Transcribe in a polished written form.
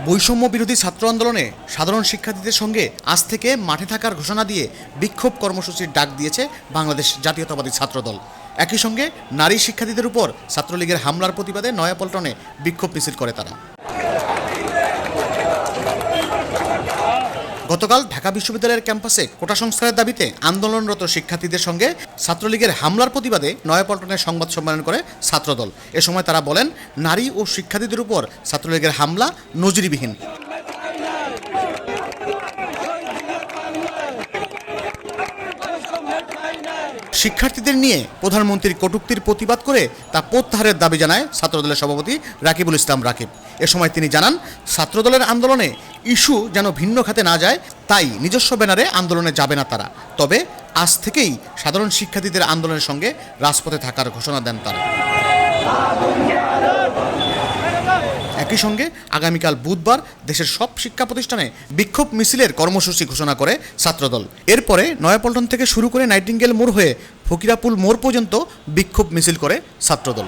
বৈষম্য বিরোধী ছাত্র আন্দোলনে সাধারণ শিক্ষার্থীদের সঙ্গে আজ থেকে মাঠে থাকার ঘোষণা দিয়ে বিক্ষোভ কর্মসূচির ডাক দিয়েছে বাংলাদেশ জাতীয়তাবাদী ছাত্রদল। একই সঙ্গে নারী শিক্ষার্থীদের উপর ছাত্রলীগের হামলার প্রতিবাদে নয়াপল্টনে বিক্ষোভ মিছিল করে তারা। গতকাল ঢাকা বিশ্ববিদ্যালয়ের ক্যাম্পাসে কোটা সংস্কারের দাবিতে আন্দোলনরত শিক্ষার্থীদের সঙ্গে ছাত্রলীগের হামলার প্রতিবাদে নয়াপল্টনে সংবাদ সম্মেলন করে ছাত্রদল। এ সময় তারা বলেন, নারী ও শিক্ষার্থীদের উপর ছাত্রলীগের হামলা নজিরবিহীন। শিক্ষার্থীদের নিয়ে প্রধানমন্ত্রীর কটূক্তির প্রতিবাদ করে তা প্রত্যাহারের দাবি জানায় ছাত্রদলের সভাপতি রাকিবুল ইসলাম রাকিব। এ সময় তিনি জানান, ছাত্রদলের আন্দোলনে ইস্যু যেন ভিন্ন খাতে না যায়, তাই নিজস্ব ব্যানারে আন্দোলনে যাবে না তারা। তবে আজ থেকেই সাধারণ শিক্ষার্থীদের আন্দোলনের সঙ্গে রাজপথে থাকার ঘোষণা দেন তারা। একই সঙ্গে আগামীকাল বুধবার দেশের সব শিক্ষা প্রতিষ্ঠানে বিক্ষোভ মিছিলের কর্মসূচি ঘোষণা করে ছাত্রদল। এরপরে নয়াপল্টন থেকে শুরু করে নাইটিঙ্গেল মোড় হয়ে ফকিরাপুল মোড় পর্যন্ত বিক্ষোভ মিছিল করে ছাত্রদল।